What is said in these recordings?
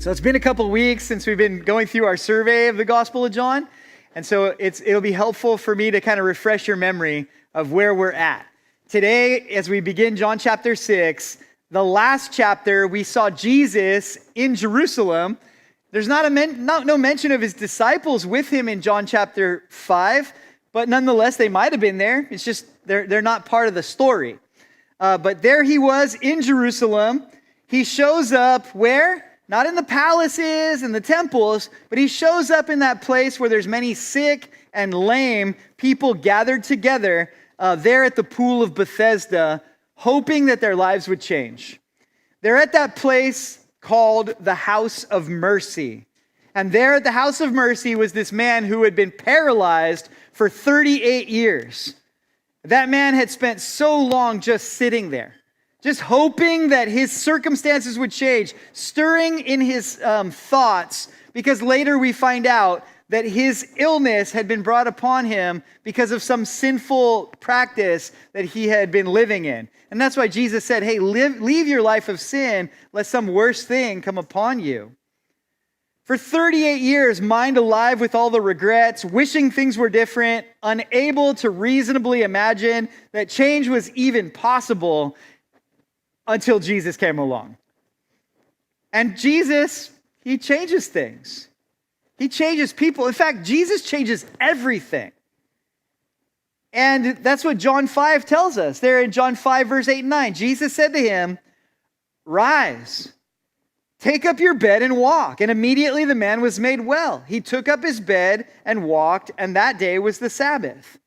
So it's been a couple weeks since we've been going through our survey of the Gospel of John. And so it'll be helpful for me to kind of refresh your memory of where we're at. Today, as we begin John chapter 6, the last chapter, we saw Jesus in Jerusalem. There's no mention of his disciples with him in John chapter 5, but nonetheless, they might have been there. It's just they're not part of the story. But there he was in Jerusalem. He shows up where? Not in the palaces and the temples, but he shows up in that place where there's many sick and lame people gathered together there at the pool of Bethesda, hoping that their lives would change. They're at that place called the House of Mercy. And there at the House of Mercy was this man who had been paralyzed for 38 years. That man had spent so long just sitting there, just hoping that his circumstances would change, stirring in his thoughts, because later we find out that his illness had been brought upon him because of some sinful practice that he had been living in. And that's why Jesus said, hey, leave your life of sin, lest some worse thing come upon you. For 38 years, mind alive with all the regrets, wishing things were different, unable to reasonably imagine that change was even possible, until Jesus came along. And Jesus, he changes things. He changes people. In fact, Jesus changes everything. And that's what John 5 tells us. There in John 5, verse 8 and 9, Jesus said to him, "Rise, take up your bed and walk." And immediately the man was made well. He took up his bed and walked, and that day was the Sabbath.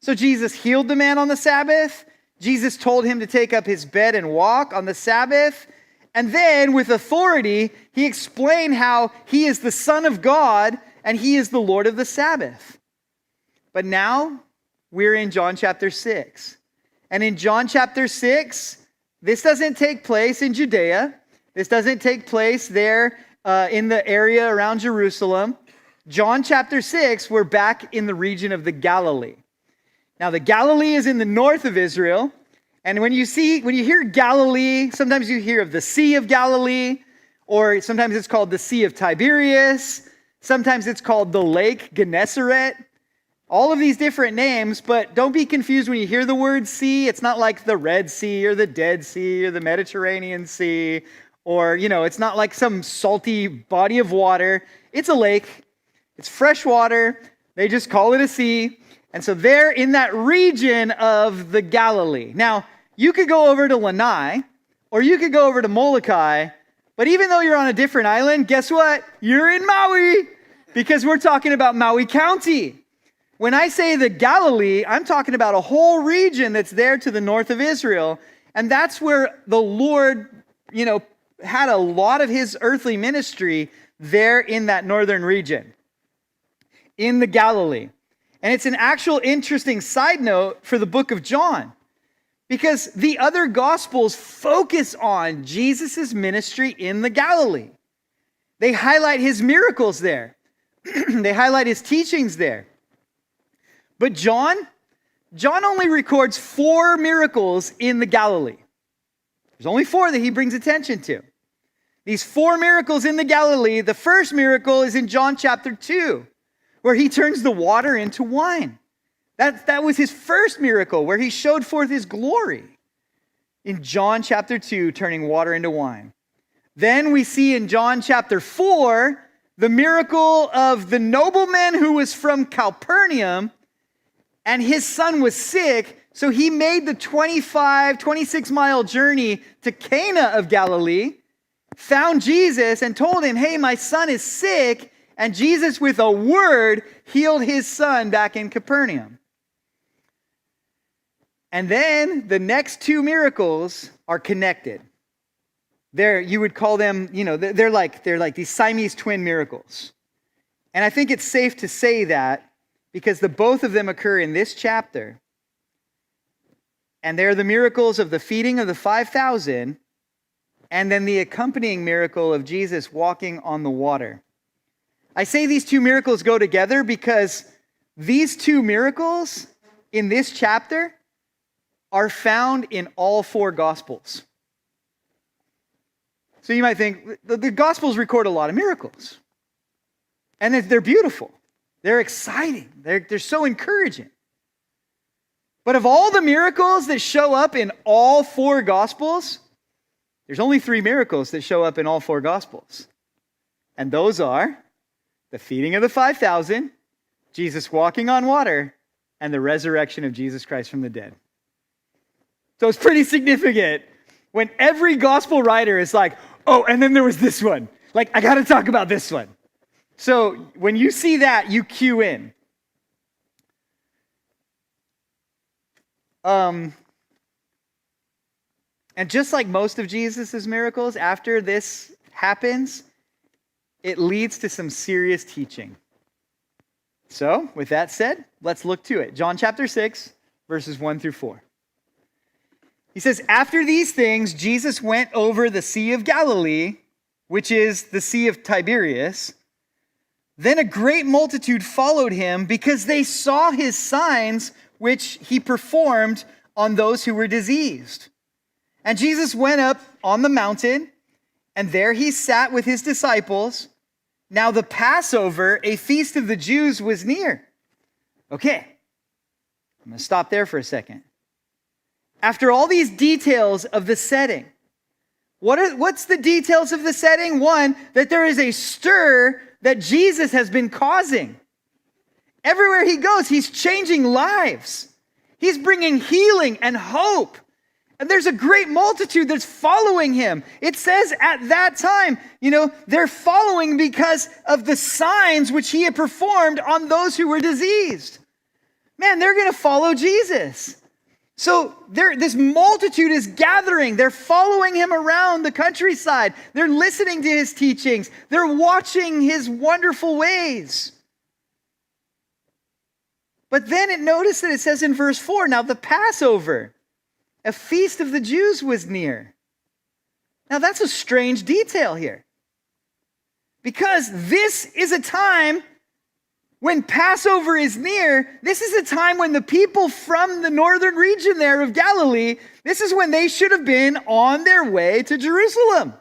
So Jesus healed the man on the Sabbath. Jesus told him to take up his bed and walk on the Sabbath. And then, with authority, he explained how he is the Son of God and he is the Lord of the Sabbath. But now, we're in John chapter 6. And in John chapter 6, this doesn't take place in Judea. This doesn't take place there in the area around Jerusalem. John chapter 6, we're back in the region of the Galilee. Now, the Galilee is in the north of Israel. And when you hear Galilee, sometimes you hear of the Sea of Galilee, or sometimes it's called the Sea of Tiberias. Sometimes it's called the Lake Gennesaret. All of these different names, but don't be confused when you hear the word sea. It's not like the Red Sea or the Dead Sea or the Mediterranean Sea, or, it's not like some salty body of water. It's a lake. It's fresh water. They just call it a sea. And so they're in that region of the Galilee. Now, you could go over to Lanai, or you could go over to Molokai, but even though you're on a different island, guess what? You're in Maui, because we're talking about Maui County. When I say the Galilee, I'm talking about a whole region that's there to the north of Israel, and that's where the Lord, had a lot of his earthly ministry there in that northern region, in the Galilee. And it's an actual interesting side note for the book of John, because the other Gospels focus on Jesus' ministry in the Galilee. They highlight his miracles there. They highlight his teachings there. But John only records 4 miracles in the Galilee. There's only 4 that he brings attention to. These 4 miracles in the Galilee, the first miracle is in John chapter 2. Where he turns the water into wine. That was his first miracle, where he showed forth his glory. In John chapter 2, turning water into wine. Then we see in John chapter 4, the miracle of the nobleman who was from Capernaum, and his son was sick, so he made the 26-mile journey to Cana of Galilee, found Jesus, and told him, hey, my son is sick. And Jesus, with a word, healed his son back in Capernaum. And then the next 2 miracles are connected. You would call them, they're like these Siamese twin miracles. And I think it's safe to say that because both of them occur in this chapter. And they're the miracles of the feeding of the 5,000, and then the accompanying miracle of Jesus walking on the water. I say these 2 miracles go together because these 2 miracles in this chapter are found in all 4 Gospels. So you might think the Gospels record a lot of miracles. And they're beautiful. They're exciting. They're so encouraging. But of all the miracles that show up in all four Gospels, there's only 3 miracles that show up in all 4 Gospels. And those are the feeding of the 5,000, Jesus walking on water, and the resurrection of Jesus Christ from the dead. So it's pretty significant when every gospel writer is like, oh, and then there was this one. Like, I got to talk about this one. So when you see that, you cue in. And just like most of Jesus' miracles, after this happens, it leads to some serious teaching. So, with that said, let's look to it. John chapter 6, verses 1 through 4. He says, after these things, Jesus went over the Sea of Galilee, which is the Sea of Tiberias. Then a great multitude followed him because they saw his signs, which he performed on those who were diseased. And Jesus went up on the mountain, and there he sat with his disciples. Now the Passover, a feast of the Jews, was near. Okay, I'm going to stop there for a second. After all these details of the setting, what's the details of the setting? One, that there is a stir that Jesus has been causing. Everywhere he goes, he's changing lives. He's bringing healing and hope. And there's a great multitude that's following him. It says at that time, they're following because of the signs which he had performed on those who were diseased. Man, they're going to follow Jesus. So this multitude is gathering. They're following him around the countryside. They're listening to his teachings. They're watching his wonderful ways. But then notice that it says in verse 4, now the Passover, a feast of the Jews, was near. Now that's a strange detail here. Because this is a time when Passover is near. This is a time when the people from the northern region there of Galilee, this is when they should have been on their way to Jerusalem.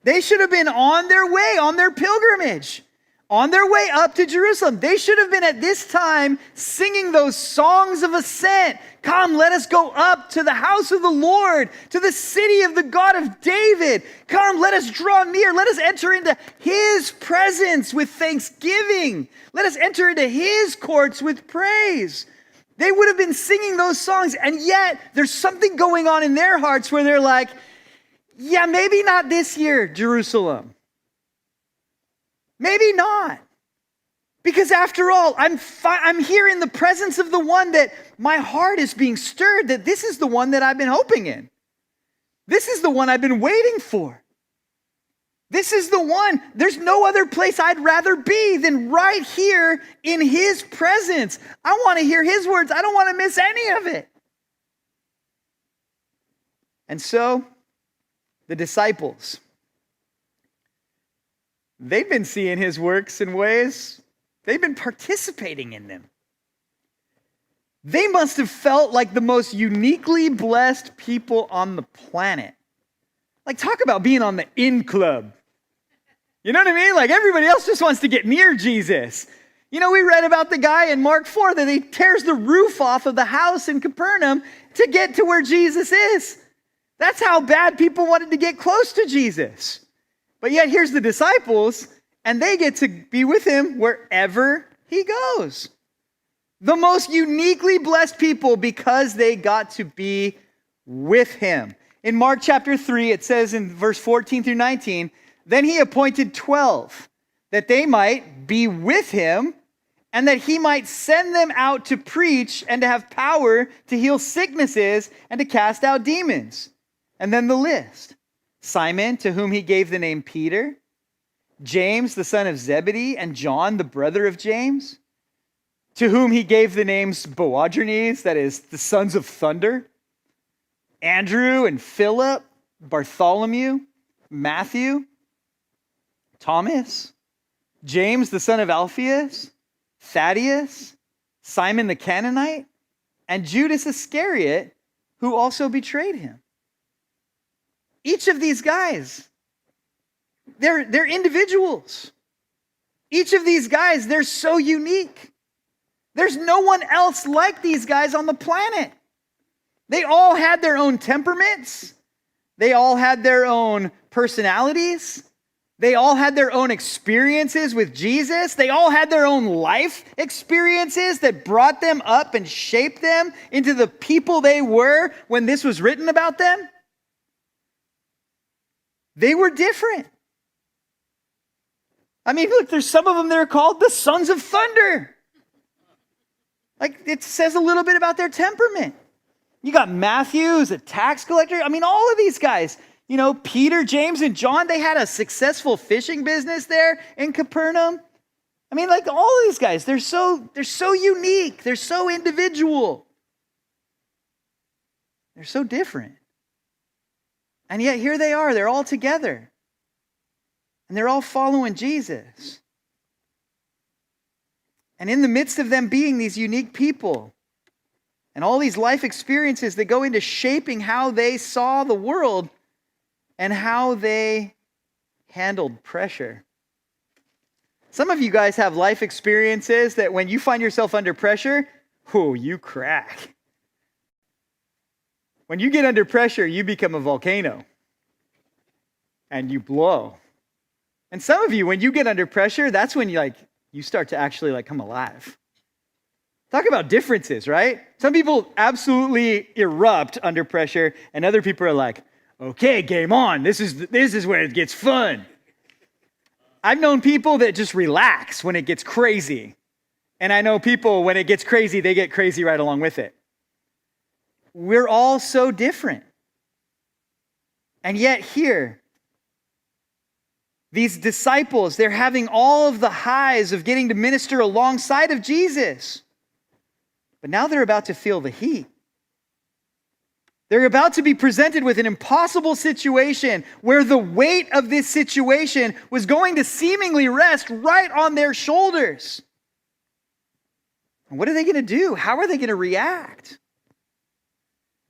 They should have been on their way, on their pilgrimage, on their way up to Jerusalem. They should have been at this time singing those songs of ascent. Come, let us go up to the house of the Lord, to the city of the God of David. Come, let us draw near. Let us enter into his presence with thanksgiving. Let us enter into his courts with praise. They would have been singing those songs, and yet there's something going on in their hearts where they're like, yeah, maybe not this year, Jerusalem. Maybe not. Because after all, I'm here in the presence of the one that my heart is being stirred, that this is the one that I've been hoping in. This is the one I've been waiting for. This is the one. There's no other place I'd rather be than right here in his presence. I want to hear his words. I don't want to miss any of it. And so, the disciples, they've been seeing his works and ways. They've been participating in them. They must have felt like the most uniquely blessed people on the planet. Like, talk about being on the in club. You know what I mean? Like, everybody else just wants to get near Jesus. We read about the guy in Mark 4 that he tears the roof off of the house in Capernaum to get to where Jesus is. That's how bad people wanted to get close to Jesus. But yet here's the disciples, and they get to be with him wherever he goes. The most uniquely blessed people because they got to be with him. In Mark chapter 3, it says in verse 14 through 19, then he appointed 12 that they might be with him and that he might send them out to preach and to have power to heal sicknesses and to cast out demons. And then the list. Simon, to whom he gave the name Peter, James, the son of Zebedee, and John, the brother of James, to whom he gave the names Boanerges, that is, the sons of thunder, Andrew and Philip, Bartholomew, Matthew, Thomas, James, the son of Alphaeus, Thaddeus, Simon the Canaanite, and Judas Iscariot, who also betrayed him. Each of these guys, They're individuals. Each of these guys, they're so unique. There's no one else like these guys on the planet. They all had their own temperaments. They all had their own personalities. They all had their own experiences with Jesus. They all had their own life experiences that brought them up and shaped them into the people they were when this was written about them. They were different. I mean, look, there's some of them that are called the sons of thunder. Like, it says a little bit about their temperament. You got Matthew, who's a tax collector. I mean, all of these guys, you know, Peter, James, and John, they had a successful fishing business there in Capernaum. I mean, like, all of these guys, they're so unique. They're so individual. They're so different. And yet here they are. They're all together. And they're all following Jesus. And in the midst of them being these unique people and all these life experiences that go into shaping how they saw the world and how they handled pressure. Some of you guys have life experiences that when you find yourself under pressure, you crack. When you get under pressure, you become a volcano and you blow. And some of you, when you get under pressure, that's when you start to actually come alive. Talk about differences, right? Some people absolutely erupt under pressure, and other people are like, okay, game on. This is where it gets fun. I've known people that just relax when it gets crazy. And I know people, when it gets crazy, they get crazy right along with it. We're all so different. And yet here, these disciples, they're having all of the highs of getting to minister alongside of Jesus. But now they're about to feel the heat. They're about to be presented with an impossible situation where the weight of this situation was going to seemingly rest right on their shoulders. And what are they going to do? How are they going to react?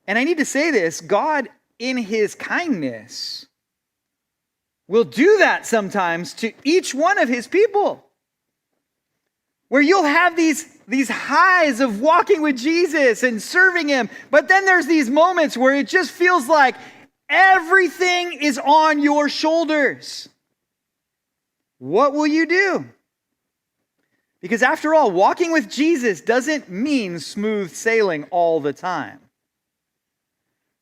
And I need to say this, God, in his kindness, will do that sometimes to each one of his people. Where you'll have these highs of walking with Jesus and serving him, but then there's these moments where it just feels like everything is on your shoulders. What will you do? Because after all, walking with Jesus doesn't mean smooth sailing all the time.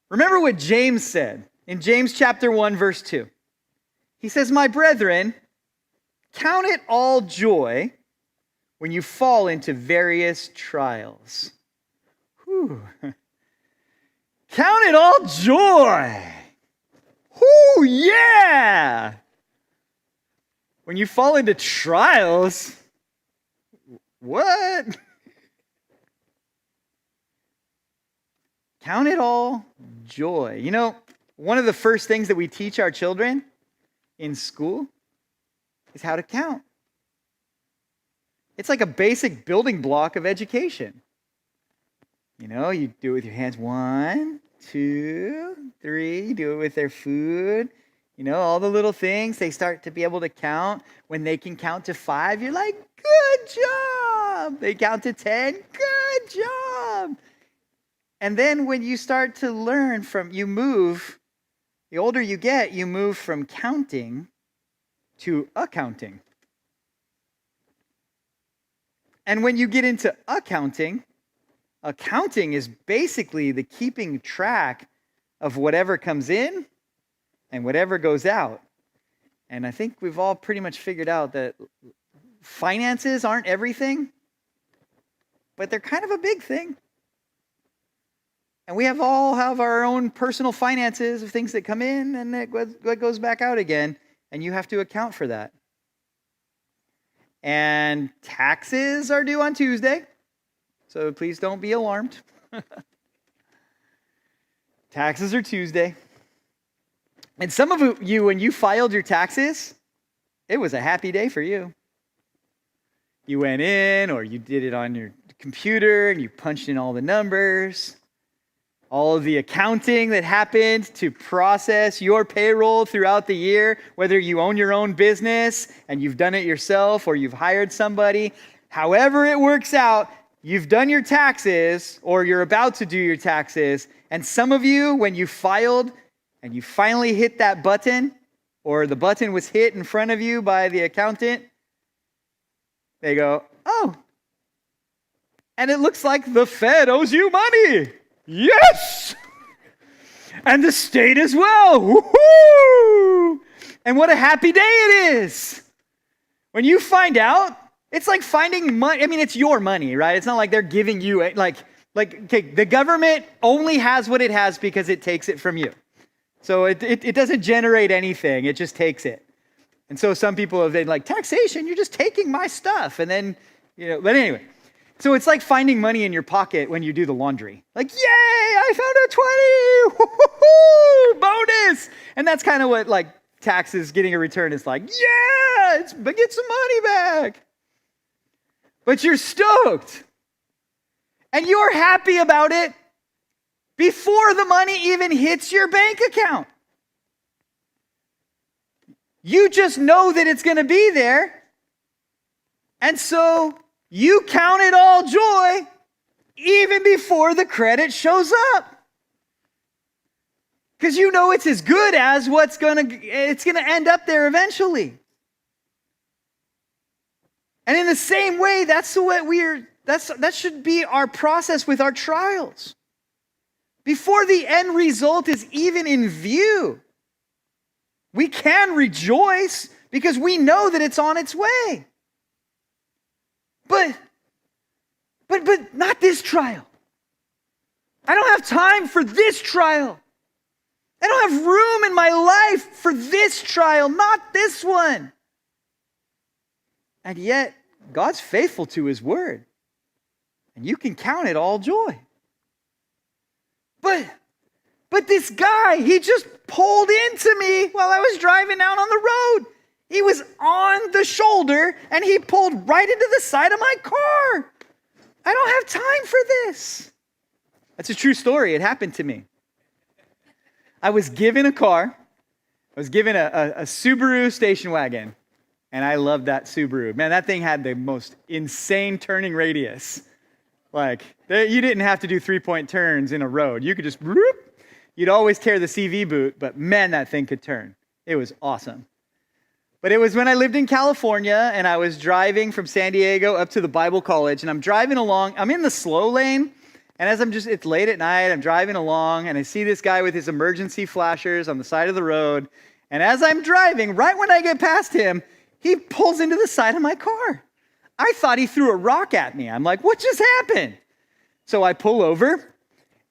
Remember what James said in James chapter 1, verse 2. He says, "My brethren, count it all joy when you fall into various trials." Whew. Count it all joy. Whoo, yeah. When you fall into trials, what? Count it all joy. You know, one of the first things that we teach our children in school is how to count. It's like a basic building block of education. You know, you do it with your hands. 1, 2, 3. You do it with their food. You know, all the little things. They start to be able to count. When they can count to 5, you're like, good job. They count to 10. Good job. And then when you start to learn you move, the older you get, you move from counting to accounting. And when you get into accounting is basically the keeping track of whatever comes in and whatever goes out. And I think we've all pretty much figured out that finances aren't everything, but they're kind of a big thing. And we all have our own personal finances of things that come in and that goes back out again, and you have to account for that. And taxes are due on Tuesday, so please don't be alarmed. Taxes are Tuesday. And some of you, when you filed your taxes, it was a happy day for you. You went in, or you did it on your computer, and you punched in all the numbers. all of the accounting that happened to process your payroll throughout the year, whether you own your own business and you've done it yourself or you've hired somebody. However it works out, you've done your taxes or you're about to do your taxes. And some of you, when you filed and you finally hit that button, or the button was hit in front of you by the accountant, they go, oh, and it looks like the Fed owes you money. Yes! And the state as well. Woohoo! And what a happy day it is. When you find out, it's like finding money. I mean, it's your money, right? It's not like they're giving you it. Okay, the government only has what it has because it takes it from you. So it doesn't generate anything. It just takes it. And so some people have been like, taxation, you're just taking my stuff. And then, but anyway. So it's like finding money in your pocket when you do the laundry. Like, yay, I found a 20, woo-hoo-hoo, bonus. And that's kind of what like taxes, getting a return is like, yeah, get some money back. But you're stoked. And you're happy about it before the money even hits your bank account. You just know that it's going to be there. And so you count it all joy even before the credit shows up. Because you know it's as good as it's going to end up there eventually. And in the same way, that should be our process with our trials. Before the end result is even in view, we can rejoice because we know that it's on its way. But not this trial. I don't have time for this trial. I don't have room in my life for this trial, not this one. And yet, God's faithful to his word. And you can count it all joy. But this guy, he just pulled into me while I was driving out on the road. He was on the shoulder and he pulled right into the side of my car. I don't have time for this. That's a true story. It happened to me. I was given a car. I was given a Subaru station wagon. And I loved that Subaru. Man, that thing had the most insane turning radius. Like, you didn't have to do 3-point turns in a road. You could just, you'd always tear the CV boot, but man, that thing could turn. It was awesome. But it was when I lived in California and I was driving from San Diego up to the Bible college, and I'm driving along. I'm in the slow lane, and as it's late at night, I'm driving along, and I see this guy with his emergency flashers on the side of the road. And as I'm driving, right when I get past him, he pulls into the side of my car. I thought he threw a rock at me. I'm like, what just happened? So I pull over,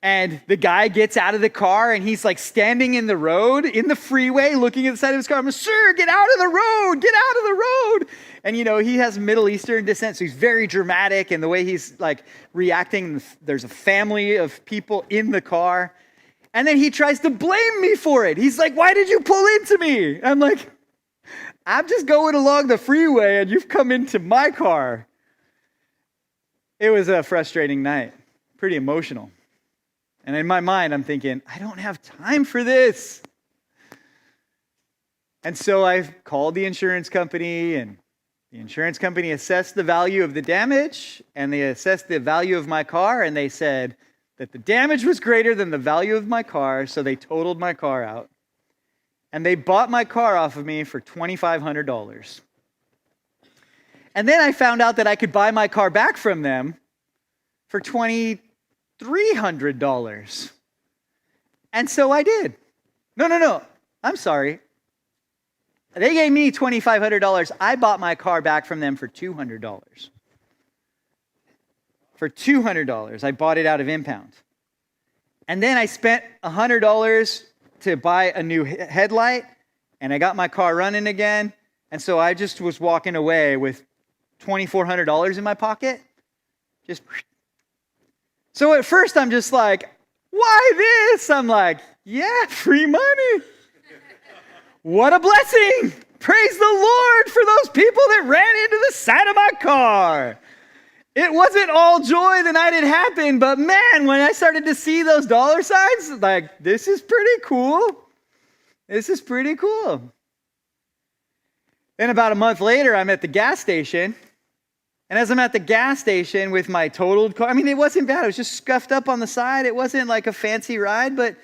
and the guy gets out of the car, and he's like standing in the road, in the freeway, looking at the side of his car. I'm like, sir, get out of the road, get out of the road. And he has Middle Eastern descent, so he's very dramatic, and the way he's like reacting, there's a family of people in the car. And then he tries to blame me for it. He's like, why did you pull into me? I'm like, I'm just going along the freeway and you've come into my car. It was a frustrating night, pretty emotional. And in my mind, I'm thinking, I don't have time for this. And so I've called the insurance company, and the insurance company assessed the value of the damage, and they assessed the value of my car, and they said that the damage was greater than the value of my car, so they totaled my car out. And they bought my car off of me for $2,500. And then I found out that I could buy my car back from them for $2,300. And so I did. No. I'm sorry. They gave me $2,500. I bought my car back from them for $200. For $200. I bought it out of impound. And then I spent $100 to buy a new headlight, and I got my car running again. And so I just was walking away with $2,400 in my pocket. So at first I'm just like, why this? I'm like, yeah, free money. What a blessing. Praise the Lord for those people that ran into the side of my car. It wasn't all joy the night it happened, but man, when I started to see those dollar signs, like, this is pretty cool. This is pretty cool. Then about a month later, I'm at the gas station. And as I'm at the gas station with my totaled car, I mean, it wasn't bad. It was just scuffed up on the side. It wasn't like a fancy ride, but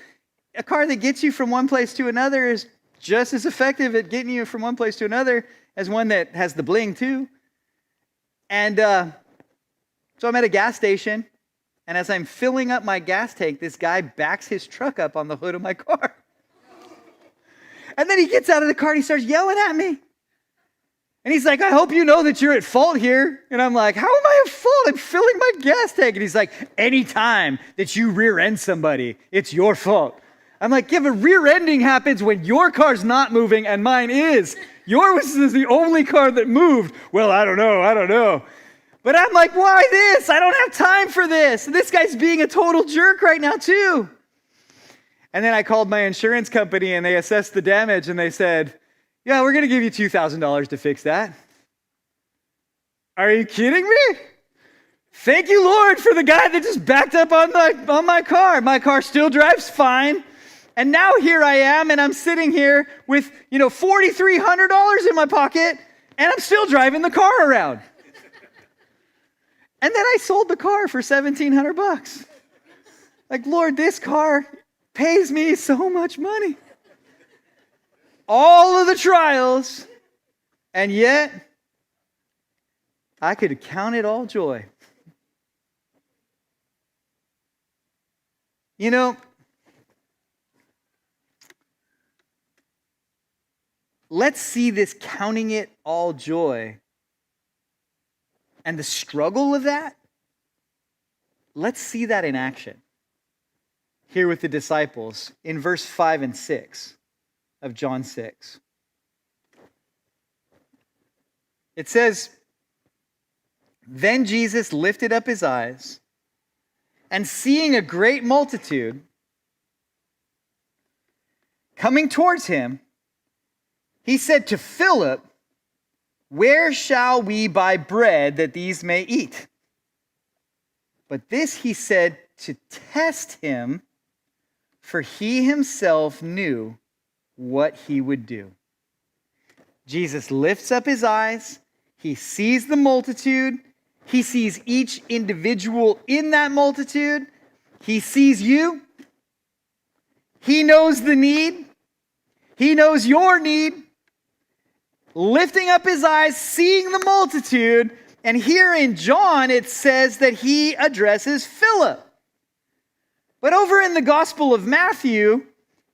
a car that gets you from one place to another is just as effective at getting you from one place to another as one that has the bling too. And so I'm at a gas station, and as I'm filling up my gas tank, this guy backs his truck up on the hood of my car. And then he gets out of the car and he starts yelling at me. And he's like, I hope you know that you're at fault here. And I'm like, how am I at fault? I'm filling my gas tank. And he's like, anytime that you rear end somebody, it's your fault. I'm like, yeah, but rear ending happens when your car's not moving and mine is. Yours is the only car that moved. Well, I don't know. But I'm like, why this? I don't have time for this. And this guy's being a total jerk right now too. And then I called my insurance company and they assessed the damage and they said, yeah, we're going to give you $2,000 to fix that. Are you kidding me? Thank you, Lord, for the guy that just backed up on my car. My car still drives fine. And now here I am, and I'm sitting here with, $4,300 in my pocket, and I'm still driving the car around. And then I sold the car for $1,700. Like, Lord, this car pays me so much money. All of the trials, and yet I could count it all joy. Let's see this counting it all joy and the struggle of that. Let's see that in action here with the disciples in verse 5 and 6 of John 6. It says, then Jesus lifted up his eyes, and seeing a great multitude coming towards him, he said to Philip, where shall we buy bread that these may eat? But this he said to test him, for he himself knew what he would do. Jesus lifts up his eyes. He sees the multitude. He sees each individual in that multitude. He sees you. He knows the need. He knows your need. Lifting up his eyes, seeing the multitude. And here in John, it says that he addresses Philip. But over in the Gospel of Matthew,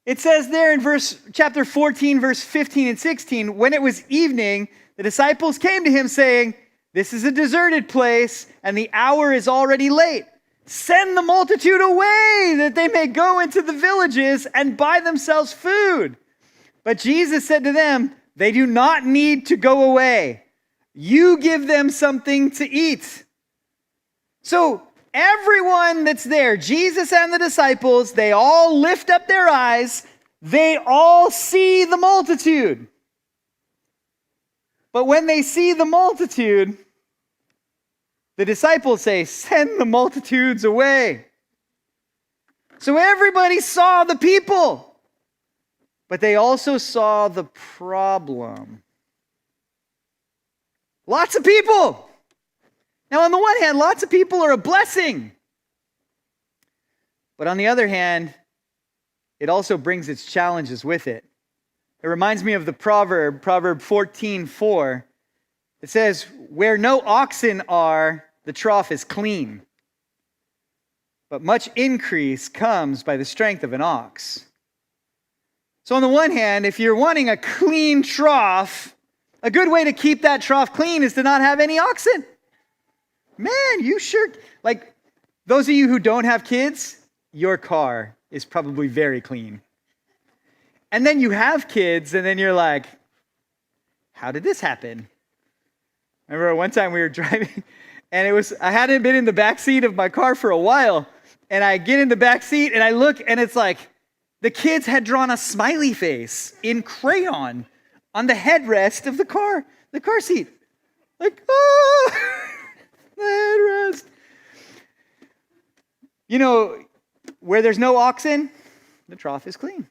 it says there in chapter 14, verse 15 and 16, when it was evening, the disciples came to him saying, this is a deserted place, and the hour is already late. Send the multitude away, that they may go into the villages and buy themselves food. But Jesus said to them, they do not need to go away. You give them something to eat. So everyone that's there, Jesus and the disciples, they all lift up their eyes. They all see the multitude. But when they see the multitude, the disciples say, send the multitudes away. So everybody saw the people, but they also saw the problem. Lots of people. Now, on the one hand, lots of people are a blessing. But on the other hand, it also brings its challenges with it. It reminds me of the Proverb 14:4. It says, where no oxen are, the trough is clean. But much increase comes by the strength of an ox. So on the one hand, if you're wanting a clean trough, a good way to keep that trough clean is to not have any oxen. Man, you sure, like those of you who don't have kids, your car is probably very clean. And then you have kids, and then you're like, how did this happen? I remember one time we were driving, and I hadn't been in the back seat of my car for a while, and I get in the back seat, and I look, and it's like the kids had drawn a smiley face in crayon on the headrest of the car seat. Like, oh! Let it rest. You know, where there's no oxen, the trough is clean.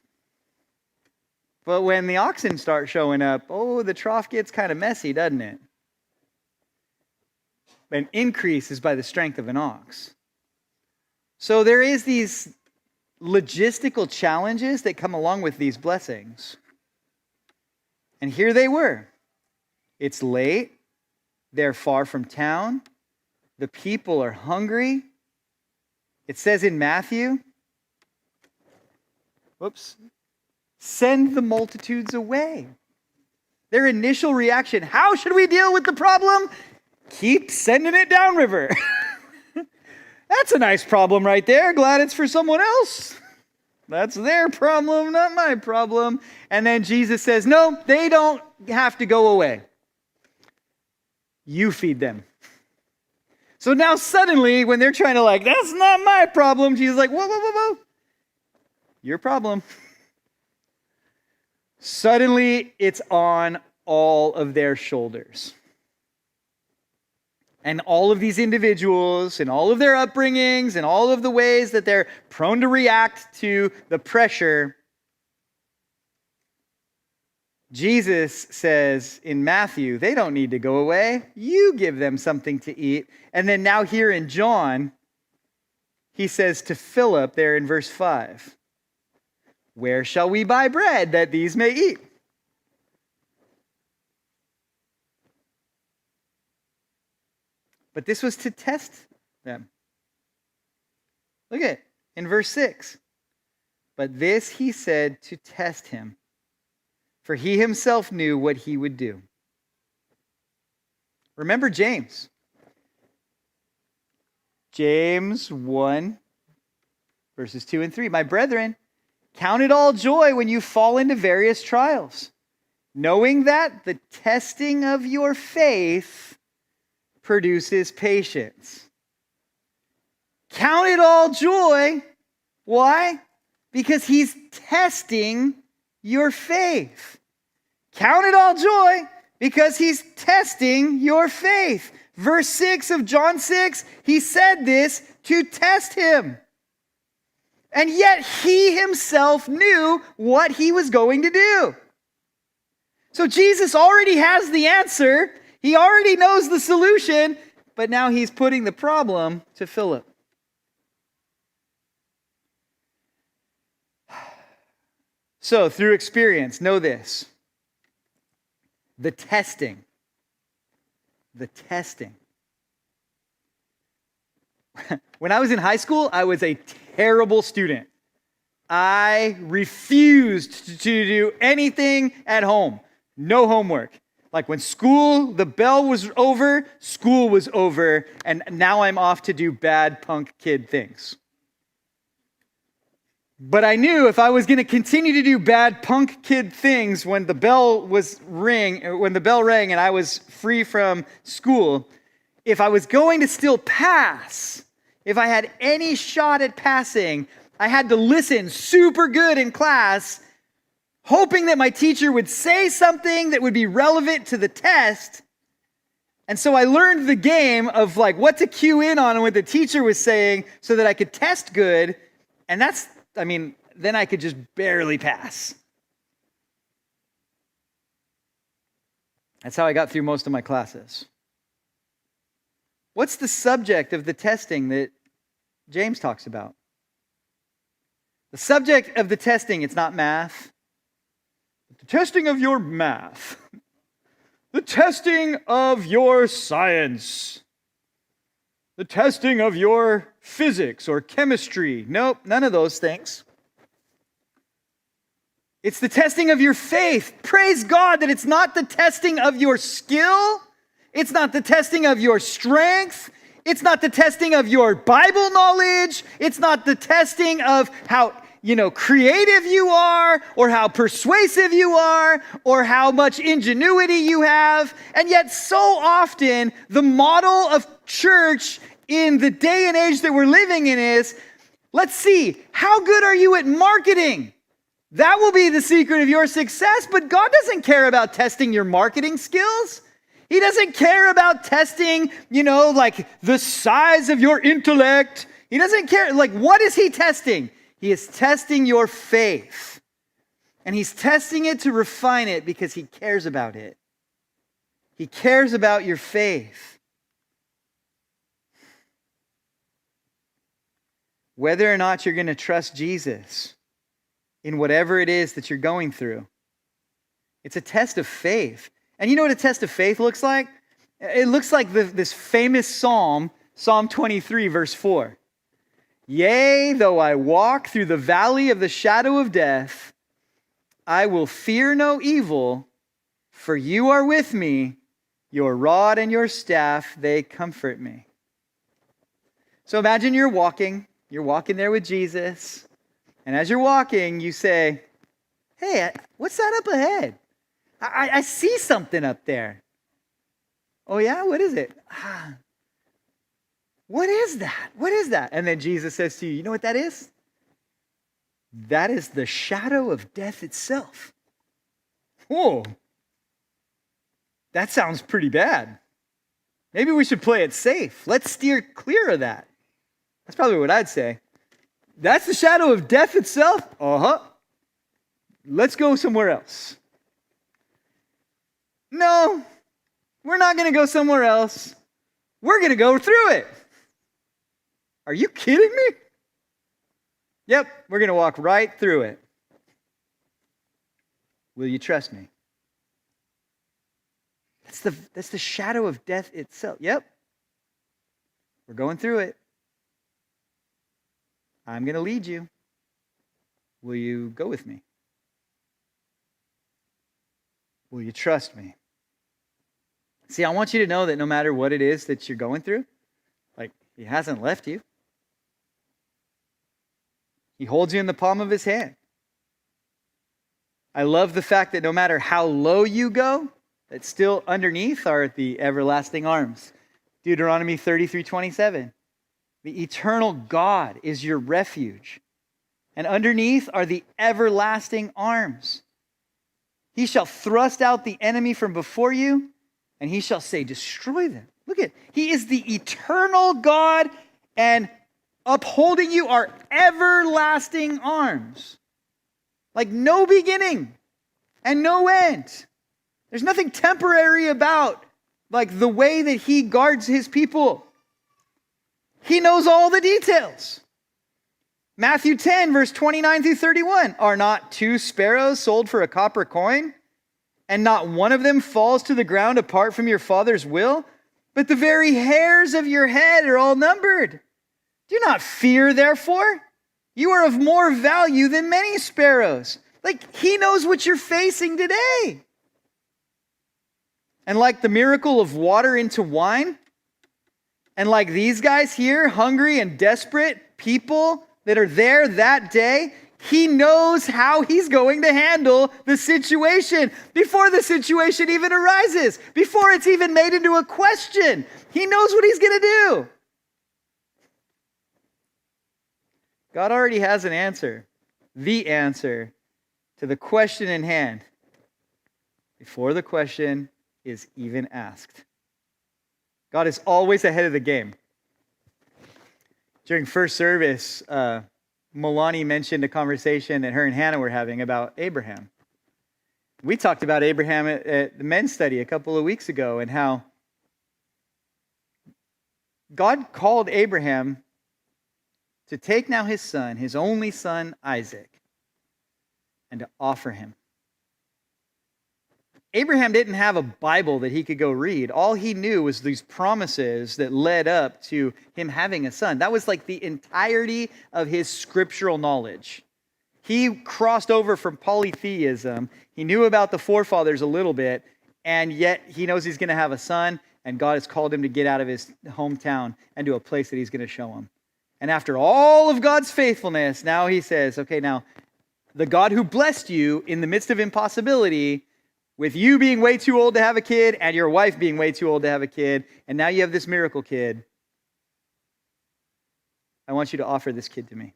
But when the oxen start showing up, oh, the trough gets kind of messy, doesn't it? An increase is by the strength of an ox. So there is these logistical challenges that come along with these blessings. And here they were. It's late. They're far from town. The people are hungry. It says in Matthew, send the multitudes away. Their initial reaction, how should we deal with the problem? Keep sending it downriver. That's a nice problem right there. Glad it's for someone else. That's their problem, not my problem. And then Jesus says, no, they don't have to go away. You feed them. So now suddenly, when they're trying to that's not my problem, Jesus is like, whoa. Your problem. Suddenly, it's on all of their shoulders. And all of these individuals and all of their upbringings and all of the ways that they're prone to react to the pressure, Jesus says in Matthew, they don't need to go away. You give them something to eat. And then now here in John, he says to Philip there in verse 5, where shall we buy bread that these may eat? But this was to test them. Look at it in verse 6. But this he said to test him, for he himself knew what he would do. Remember James. James 1, verses 2 and 3. My brethren, count it all joy when you fall into various trials, knowing that the testing of your faith produces patience. Count it all joy. Why? Because he's testing your faith. Count it all joy because he's testing your faith. Verse 6 of John 6, he said this to test him. And yet he himself knew what he was going to do. So Jesus already has the answer. He already knows the solution, but now he's putting the problem to Philip. So, through experience, know this. The testing. When I was in high school, I was a terrible student. I refused to do anything at home. No homework. Like when the bell was over, school was over, and now I'm off to do bad punk kid things. But I knew if I was going to continue to do bad punk kid things when the bell rang and I was free from school, if I was going to still pass, if I had any shot at passing, I had to listen super good in class, hoping that my teacher would say something that would be relevant to the test. And so I learned the game of what to cue in on and what the teacher was saying so that I could test good. And then I could just barely pass. That's how I got through most of my classes. What's the subject of the testing that James talks about? The subject of the testing, it's not math. The testing of your math. The testing of your science. The testing of your physics or chemistry. Nope, none of those things. It's the testing of your faith. Praise God that it's not the testing of your skill. It's not the testing of your strength. It's not the testing of your Bible knowledge. It's not the testing of how creative you are, or how persuasive you are, or how much ingenuity you have. And yet so often, the model of church in the day and age that we're living in is, let's see, how good are you at marketing? That will be the secret of your success, but God doesn't care about testing your marketing skills. He doesn't care about testing, like the size of your intellect. He doesn't care. Like, what is he testing? He is testing your faith. And he's testing it to refine it because he cares about it. He cares about your faith. Whether or not you're going to trust Jesus in whatever it is that you're going through, it's a test of faith. And you know what a test of faith looks like? It looks like this famous psalm, Psalm 23, verse 4. Yea, though I walk through the valley of the shadow of death, I will fear no evil, for you are with me. Your rod and your staff, they comfort me. So imagine you're walking there with Jesus, and as you're walking, you say, hey, what's that up ahead? I see something up there. Oh yeah, what is it? What is that? What is that? And then Jesus says to you, you know what that is? That is the shadow of death itself. Whoa. That sounds pretty bad. Maybe we should play it safe. Let's steer clear of that. That's probably what I'd say. That's the shadow of death itself? Uh-huh. Let's go somewhere else. No, we're not going to go somewhere else. We're going to go through it. Are you kidding me? Yep, we're going to walk right through it. Will you trust me? That's the shadow of death itself. Yep. We're going through it. I'm going to lead you. Will you go with me? Will you trust me? See, I want you to know that no matter what it is that you're going through, like, he hasn't left you. He holds you in the palm of his hand. I love the fact that no matter how low you go, that still underneath are the everlasting arms. Deuteronomy 33:27. The eternal God is your refuge, and underneath are the everlasting arms. He shall thrust out the enemy from before you, and he shall say, destroy them. Look at, he is the eternal God, and upholding you are everlasting arms. Like no beginning and no end. There's nothing temporary about like the way that he guards his people. He knows all the details. Matthew 10, verse 29 through 31. Are not 2 sparrows sold for a copper coin? And not one of them falls to the ground apart from your Father's will? But the very hairs of your head are all numbered. Do not fear, therefore. You are of more value than many sparrows. Like, he knows what you're facing today. And like the miracle of water into wine, and like these guys here, hungry and desperate people that are there that day, he knows how he's going to handle the situation before the situation even arises, before it's even made into a question. He knows what he's going to do. God already has an answer, the answer to the question in hand, before the question is even asked. God is always ahead of the game. During first service, Milani mentioned a conversation that her and Hannah were having about Abraham. We talked about Abraham at the men's study a couple of weeks ago and how God called Abraham to take now his son, his only son, Isaac, and to offer him. Abraham didn't have a Bible that he could go read. All he knew was these promises that led up to him having a son. That was like the entirety of his scriptural knowledge. He crossed over from polytheism. He knew about the forefathers a little bit, and yet he knows he's going to have a son, and God has called him to get out of his hometown and to a place that he's going to show him. And after all of God's faithfulness, now he says, okay, now the God who blessed you in the midst of impossibility, with you being way too old to have a kid and your wife being way too old to have a kid, and now you have this miracle kid, I want you to offer this kid to me.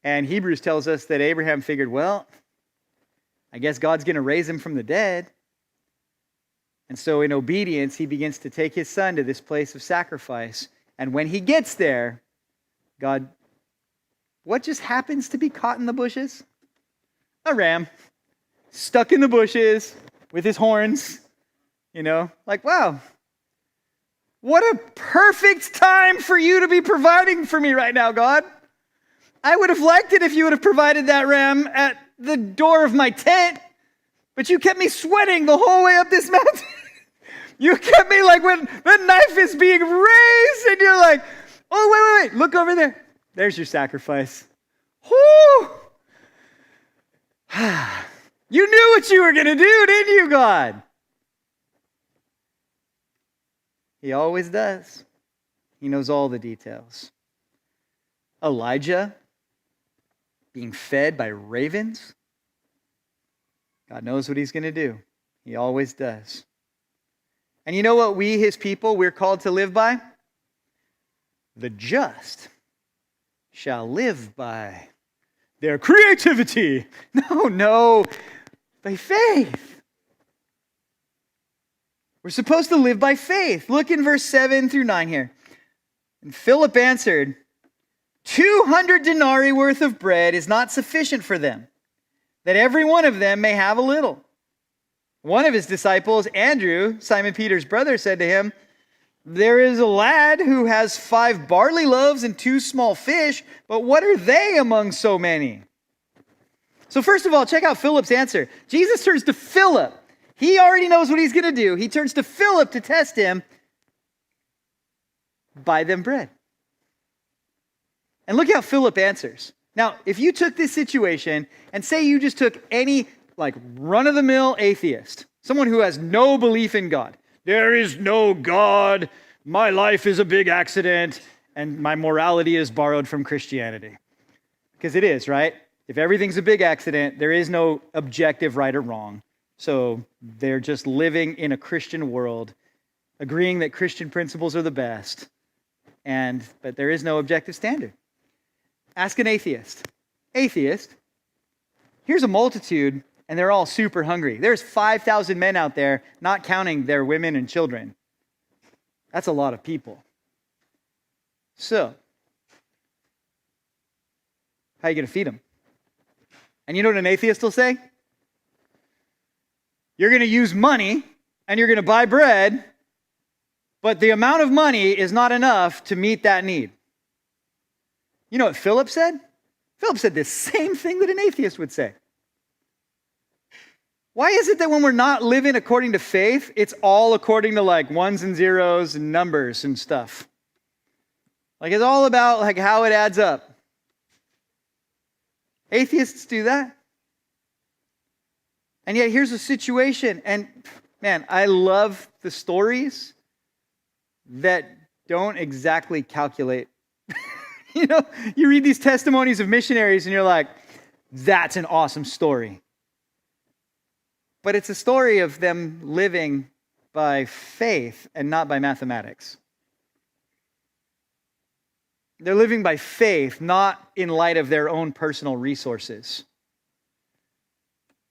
And Hebrews tells us that Abraham figured, well, I guess God's going to raise him from the dead. And so in obedience, he begins to take his son to this place of sacrifice. And when he gets there, God, what just happens to be caught in the bushes? A ram, stuck in the bushes with his horns, like, wow, what a perfect time for you to be providing for me right now, God. I would have liked it if you would have provided that ram at the door of my tent, but you kept me sweating the whole way up this mountain. You kept me like when the knife is being raised and you're like, oh, wait, look over there. There's your sacrifice. Whoo! You knew what you were going to do, didn't you, God? He always does. He knows all the details. Elijah being fed by ravens. God knows what he's going to do. He always does. And you know what we, his people, we're called to live by? The just shall live by their creativity. No, by faith. We're supposed to live by faith. Look in verse 7 through 9 here. And Philip answered, 200 denarii worth of bread is not sufficient for them, that every one of them may have a little. One of his disciples, Andrew, Simon Peter's brother, said to him, there is a lad who has 5 barley loaves and 2 small fish, but what are they among so many? So first of all, check out Philip's answer. Jesus turns to Philip. He already knows what he's going to do. He turns to Philip to test him. Buy them bread. And look how Philip answers. Now, if you took this situation and say you just took any run-of-the-mill atheist, someone who has no belief in God. There is no God. My life is a big accident, and my morality is borrowed from Christianity. Because it is, right? If everything's a big accident, there is no objective right or wrong. So they're just living in a Christian world, agreeing that Christian principles are the best, but there is no objective standard. Ask an atheist. Atheist, here's a multitude, and they're all super hungry. There's 5,000 men out there, not counting their women and children. That's a lot of people. So, how are you going to feed them? And you know what an atheist will say? You're going to use money, and you're going to buy bread, but the amount of money is not enough to meet that need. You know what Philip said? Philip said the same thing that an atheist would say. Why is it that when we're not living according to faith, it's all according to ones and zeros and numbers and stuff? It's all about how it adds up. Atheists do that. And yet here's a situation, and man, I love the stories that don't exactly calculate. You read these testimonies of missionaries and you're like, that's an awesome story. But it's a story of them living by faith and not by mathematics. They're living by faith, not in light of their own personal resources.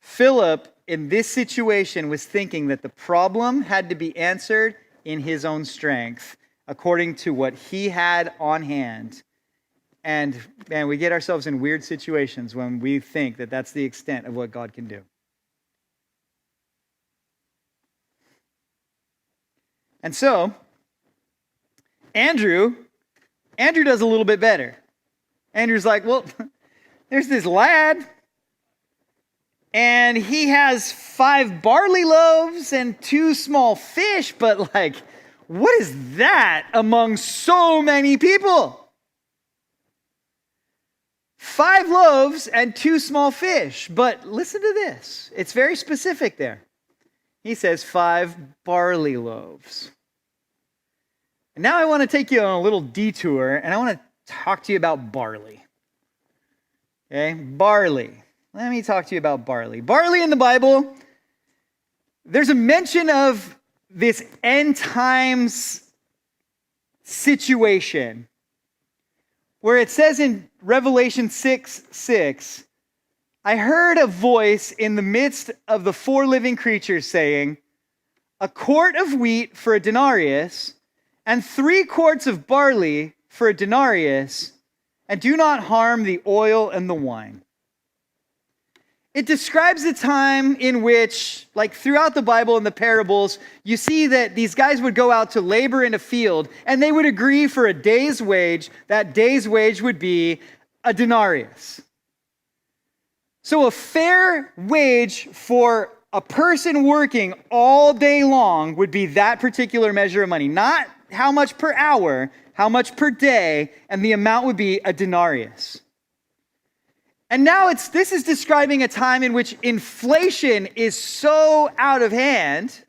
Philip, in this situation, was thinking that the problem had to be answered in his own strength, according to what he had on hand. And man, we get ourselves in weird situations when we think that that's the extent of what God can do. And so, Andrew does a little bit better. Andrew's like, well, there's this lad, and he has 5 barley loaves and 2 small fish, but what is that among so many people? 5 loaves and 2 small fish, but listen to this. It's very specific there. He says 5 barley loaves. And now I want to take you on a little detour, and I want to talk to you about barley. Okay, barley. Let me talk to you about barley. Barley in the Bible, there's a mention of this end times situation where it says in Revelation 6:6 I heard a voice in the midst of the four living creatures saying, a quart of wheat for a denarius, and 3 quarts of barley for a denarius, and do not harm the oil and the wine. It describes a time in which, like throughout the Bible and the parables, you see that these guys would go out to labor in a field, and they would agree for a day's wage. That day's wage would be a denarius. So a fair wage for a person working all day long would be that particular measure of money. Not how much per hour, how much per day, and the amount would be a denarius. And now this is describing a time in which inflation is so out of hand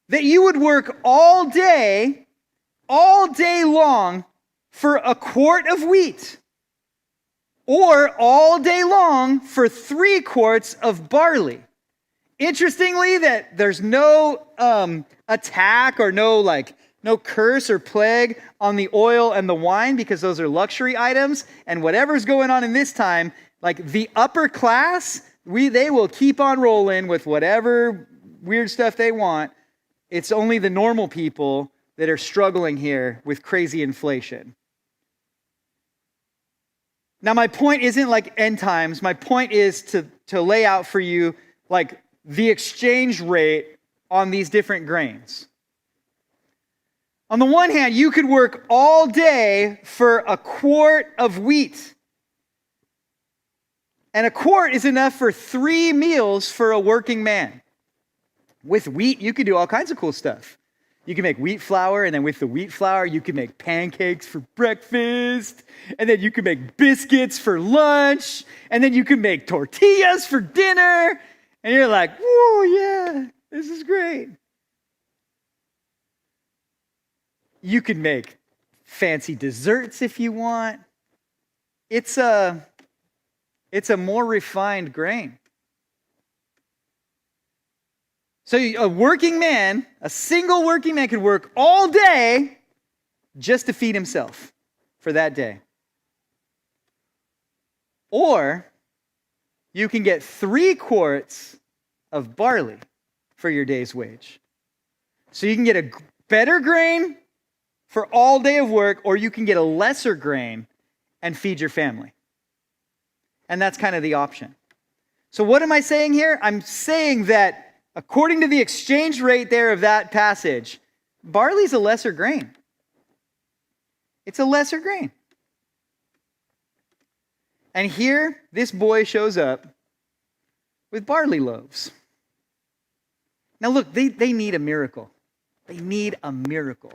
that you would work all day long for a quart of wheat. Or all day long for 3 quarts of barley. Interestingly, that there's no attack or no curse or plague on the oil and the wine, because those are luxury items. And whatever's going on in this time, like the upper class, they will keep on rolling with whatever weird stuff they want. It's only the normal people that are struggling here with crazy inflation. Now, my point isn't like end times. My point is to lay out for you like the exchange rate on these different grains. On the one hand, you could work all day for a quart of wheat. And a quart is enough for 3 meals for a working man. With wheat, you could do all kinds of cool stuff. You can make wheat flour, and then with the wheat flour, you can make pancakes for breakfast, and then you can make biscuits for lunch, and then you can make tortillas for dinner, and you're like, whoa, yeah, this is great. You can make fancy desserts if you want. It's a more refined grain. So a single working man could work all day just to feed himself for that day. Or you can get 3 quarts of barley for your day's wage. So you can get a better grain for all day of work, or you can get a lesser grain and feed your family. And that's kind of the option. So what am I saying here? I'm saying that according to the exchange rate there of that passage, barley's a lesser grain. It's a lesser grain. And here, this boy shows up with barley loaves. Now look, they need a miracle. They need a miracle.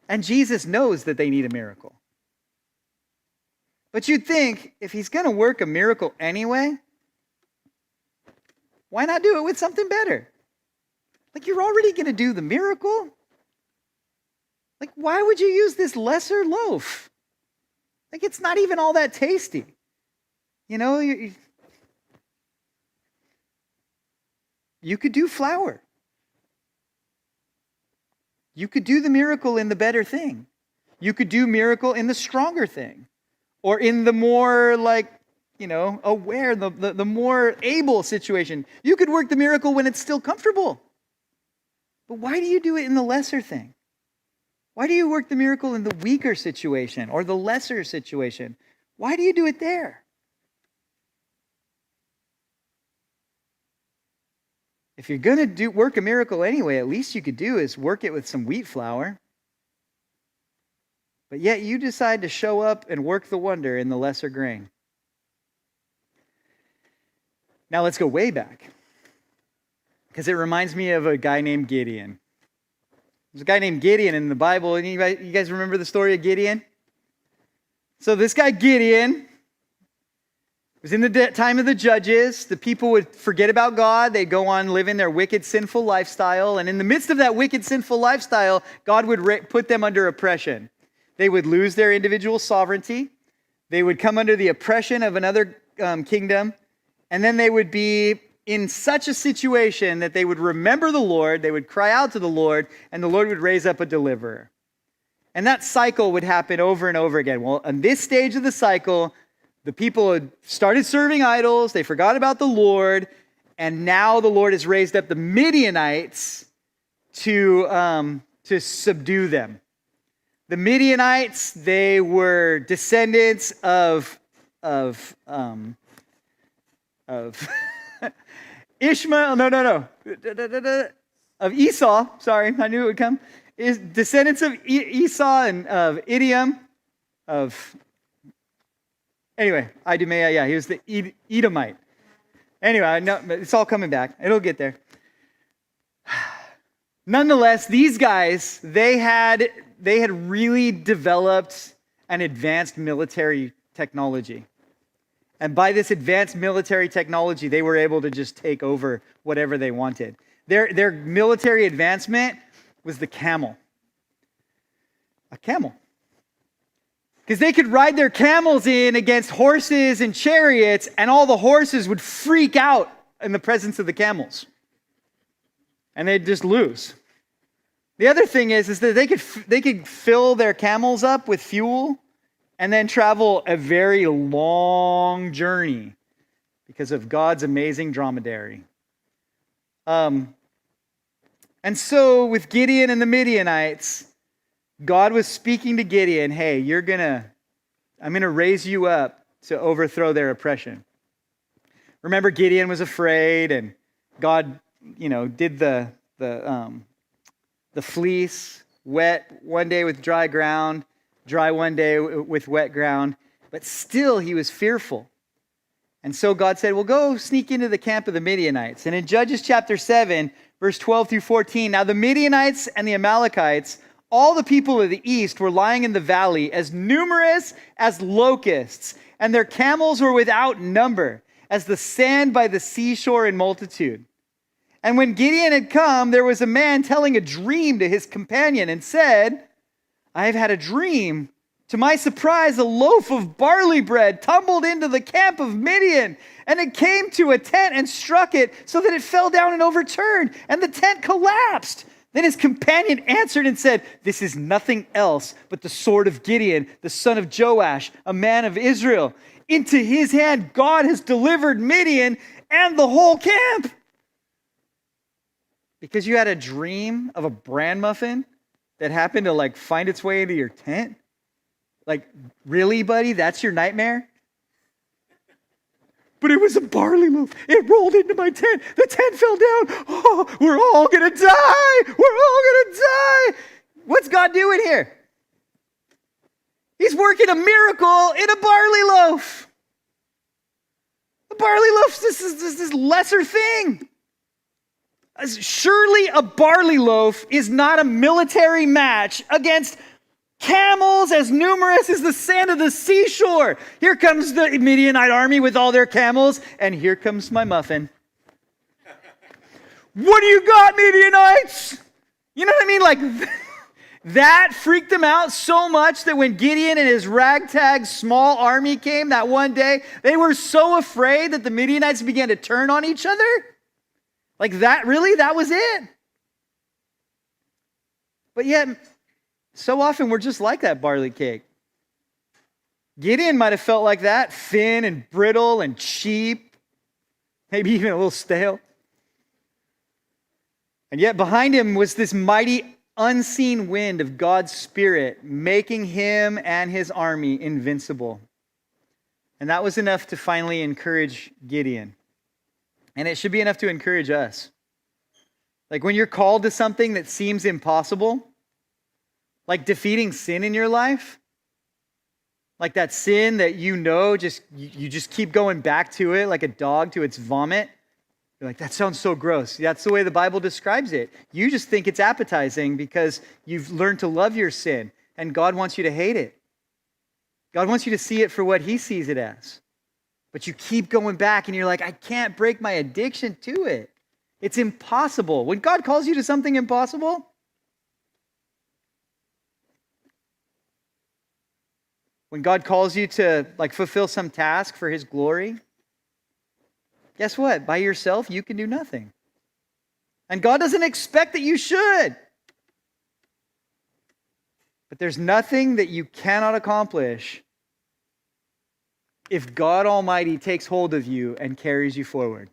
And Jesus knows that they need a miracle. But you'd think, if he's going to work a miracle anyway, why not do it with something better? Like, you're already going to do the miracle. Like, why would you use this lesser loaf? Like, it's not even all that tasty. You know, you could do flour. You could do the miracle in the better thing. You could do miracle in the stronger thing. Or in the more aware, the more able situation. You could work the miracle when it's still comfortable. But why do you do it in the lesser thing? Why do you work the miracle in the weaker situation or the lesser situation? Why do you do it there? If you're going to work a miracle anyway, at least you could do is work it with some wheat flour. But yet you decide to show up and work the wonder in the lesser grain. Now let's go way back, because it reminds me of a guy named Gideon. There's a guy named Gideon in the Bible. You guys remember the story of Gideon? So this guy Gideon was in the time of the judges. The people would forget about God. They'd go on living their wicked, sinful lifestyle. And in the midst of that wicked, sinful lifestyle, God would put them under oppression. They would lose their individual sovereignty. They would come under the oppression of another kingdom. And then they would be in such a situation that they would remember the Lord, they would cry out to the Lord, and the Lord would raise up a deliverer. And that cycle would happen over and over again. Well, on this stage of the cycle, The people had started serving idols, they forgot about the Lord, and now the Lord has raised up the Midianites to subdue them. The Midianites, they were descendants of Ishmael, of Esau. Sorry, I knew it would come. Is descendants of Esau and of Idiom, Idumea, yeah, he was the Edomite. Anyway, no, it's all coming back. It'll get there. Nonetheless, these guys, they had really developed an advanced military technology. And by this advanced military technology, they were able to just take over whatever they wanted. Their military advancement was the camel. A camel. Because they could ride their camels in against horses and chariots, and all the horses would freak out in the presence of the camels. And they'd just lose. The other thing is that they could fill their camels up with fuel and then travel a very long journey because of God's amazing dromedary. And so with Gideon and the Midianites, God was speaking to Gideon, hey, I'm gonna raise you up to overthrow their oppression. Remember, Gideon was afraid, and God, did the fleece, wet one day with dry ground, dry one day with wet ground, but still he was fearful. And so God said, well, go sneak into the camp of the Midianites. And in Judges chapter 7, verse 12 through 14, now the Midianites and the Amalekites, all the people of the east, were lying in the valley, as numerous as locusts, and their camels were without number, as the sand by the seashore in multitude. And when Gideon had come, there was a man telling a dream to his companion and said, I have had a dream. To my surprise, a loaf of barley bread tumbled into the camp of Midian, and it came to a tent and struck it so that it fell down and overturned, and the tent collapsed. Then his companion answered and said, this is nothing else but the sword of Gideon, the son of Joash, a man of Israel. Into his hand God has delivered Midian and the whole camp. Because you had a dream of a bran muffin that happened to find its way into your tent? Really, buddy? That's your nightmare? But it was a barley loaf. It rolled into my tent. The tent fell down. Oh, we're all going to die. We're all going to die. What's God doing here? He's working a miracle in a barley loaf. A barley loaf is this lesser thing. Surely a barley loaf is not a military match against camels as numerous as the sand of the seashore. Here comes the Midianite army with all their camels, and here comes my muffin. What do you got, Midianites? You know what I mean? That freaked them out so much that when Gideon and his ragtag small army came that one day, they were so afraid that the Midianites began to turn on each other. That was it. But yet, so often we're just like that barley cake. Gideon might have felt like that, thin and brittle and cheap, maybe even a little stale. And yet behind him was this mighty unseen wind of God's Spirit, making him and his army invincible. And that was enough to finally encourage Gideon. And it should be enough to encourage us. When you're called to something that seems impossible, like defeating sin in your life, like that sin that you just keep going back to it like a dog to its vomit. You're like, that sounds so gross. That's the way the Bible describes it. You just think it's appetizing because you've learned to love your sin, and God wants you to hate it. God wants you to see it for what he sees it as. But you keep going back and you're like, I can't break my addiction to it. It's impossible. When God calls you to something impossible, when God calls you to fulfill some task for his glory, guess what? By yourself, you can do nothing. And God doesn't expect that you should. But there's nothing that you cannot accomplish if God Almighty takes hold of you and carries you forward.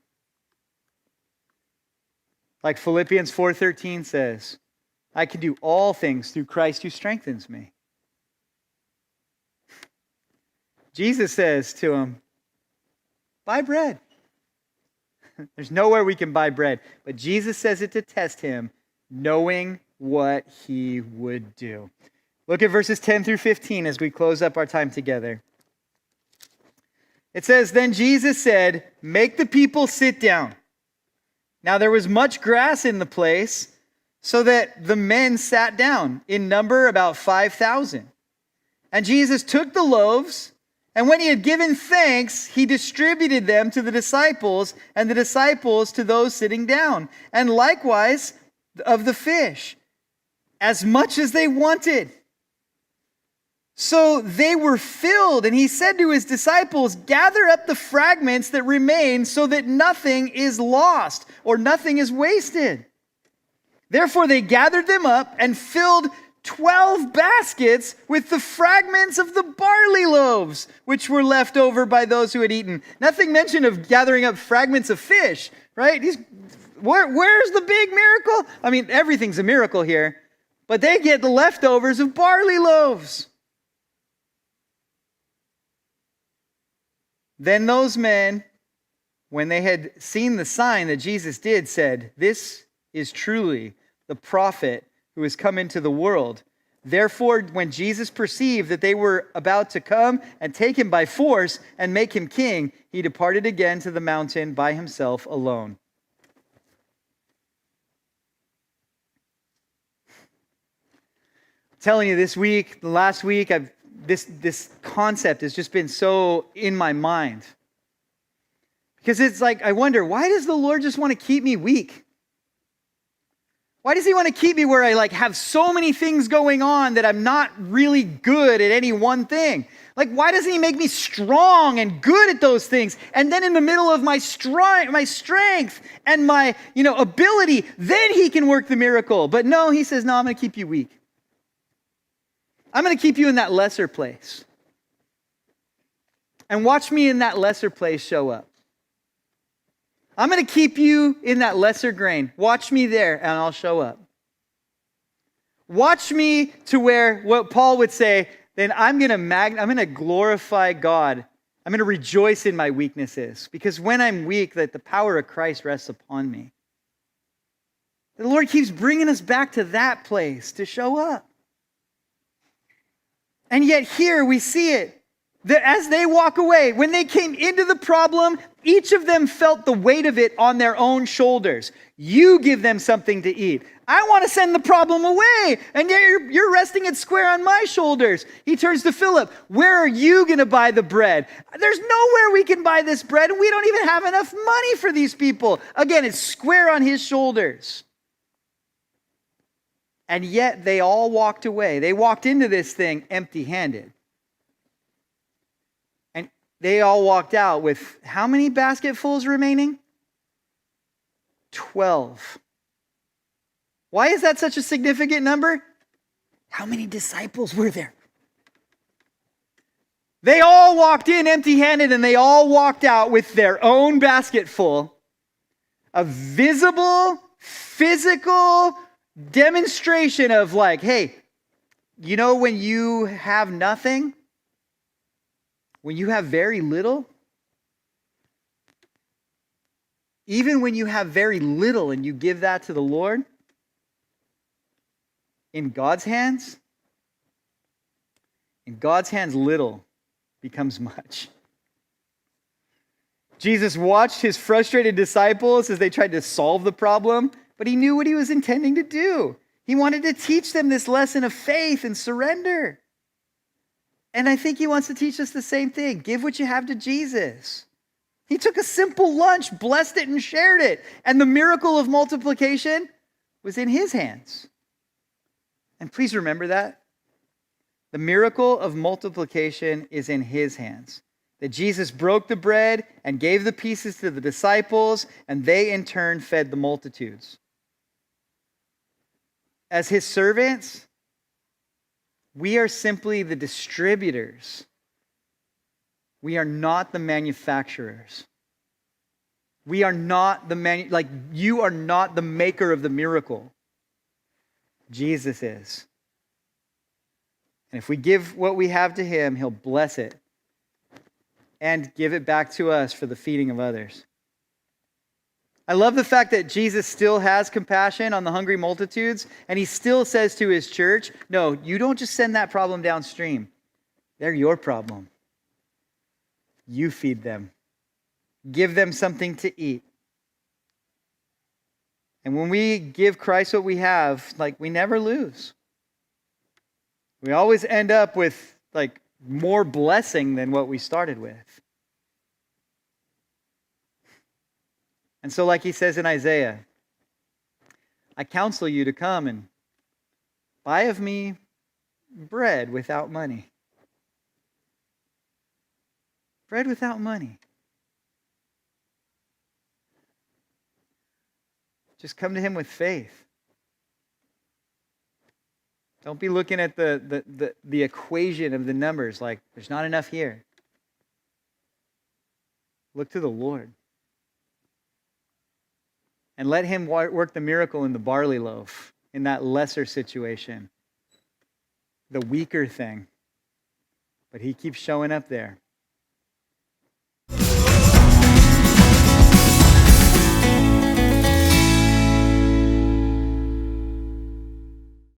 Like Philippians 4:13 says, I can do all things through Christ who strengthens me. Jesus says to him, buy bread. There's nowhere we can buy bread. But Jesus says it to test him, knowing what he would do. Look at verses 10 through 15 as we close up our time together. It says, then Jesus said, make the people sit down. Now there was much grass in the place, so that the men sat down, in number about 5,000. And Jesus took the loaves, and when he had given thanks, he distributed them to the disciples, and the disciples to those sitting down, and likewise of the fish, as much as they wanted. So they were filled, and he said to his disciples, gather up the fragments that remain so that nothing is lost or nothing is wasted. Therefore they gathered them up and filled 12 baskets with the fragments of the barley loaves, which were left over by those who had eaten. Nothing mentioned of gathering up fragments of fish, right? Where's the big miracle? I mean, everything's a miracle here, but they get the leftovers of barley loaves. Then those men, when they had seen the sign that Jesus did, said, this is truly the prophet who has come into the world. Therefore, when Jesus perceived that they were about to come and take him by force and make him king, he departed again to the mountain by himself alone. I'm telling you, this week, the last week, this concept has just been so in my mind. Because it's like, I wonder, why does the Lord just want to keep me weak? Why does he want to keep me where I have so many things going on that I'm not really good at any one thing? Why doesn't he make me strong and good at those things? And then in the middle of my strength and my ability, then he can work the miracle. But no, he says, no, I'm going to keep you weak. I'm going to keep you in that lesser place. And watch me in that lesser place show up. I'm going to keep you in that lesser grain. Watch me there and I'll show up. Watch me to where what Paul would say, then I'm going to glorify God. I'm going to rejoice in my weaknesses. Because when I'm weak, that the power of Christ rests upon me. The Lord keeps bringing us back to that place to show up. And yet here we see it, that as they walk away, when they came into the problem, each of them felt the weight of it on their own shoulders. You give them something to eat. I want to send the problem away, and yet you're resting it square on my shoulders. He turns to Philip. Where are you going to buy the bread? There's nowhere we can buy this bread, and we don't even have enough money for these people. Again, it's square on his shoulders. And yet they all walked away. They walked into this thing empty-handed. And they all walked out with how many basketfuls remaining? 12. Why is that such a significant number? How many disciples were there? They all walked in empty-handed and they all walked out with their own basket full of visible, physical demonstration of hey, when you have nothing, when you have very little, even when you have very little and you give that to the Lord, in God's hands, little becomes much. Jesus watched his frustrated disciples as they tried to solve the problem, but he knew what he was intending to do. He wanted to teach them this lesson of faith and surrender. And I think he wants to teach us the same thing. Give what you have to Jesus. He took a simple lunch, blessed it, and shared it. And the miracle of multiplication was in his hands. And please remember that. The miracle of multiplication is in his hands. That Jesus broke the bread and gave the pieces to the disciples, and they in turn fed the multitudes. As his servants, we are simply the distributors We are not the manufacturers. We are not you are not the maker of the miracle. Jesus is. And if we give what we have to him, he'll bless it and give it back to us for the feeding of others. I love the fact that Jesus still has compassion on the hungry multitudes, and he still says to his church, no, you don't just send that problem downstream. They're your problem. You feed them. Give them something to eat. And when we give Christ what we have, we never lose. We always end up with more blessing than what we started with. And so like he says in Isaiah, I counsel you to come and buy of me bread without money. Bread without money. Just come to him with faith. Don't be looking at the equation of the numbers there's not enough here. Look to the Lord. And let him work the miracle in the barley loaf, in that lesser situation, the weaker thing. But he keeps showing up there.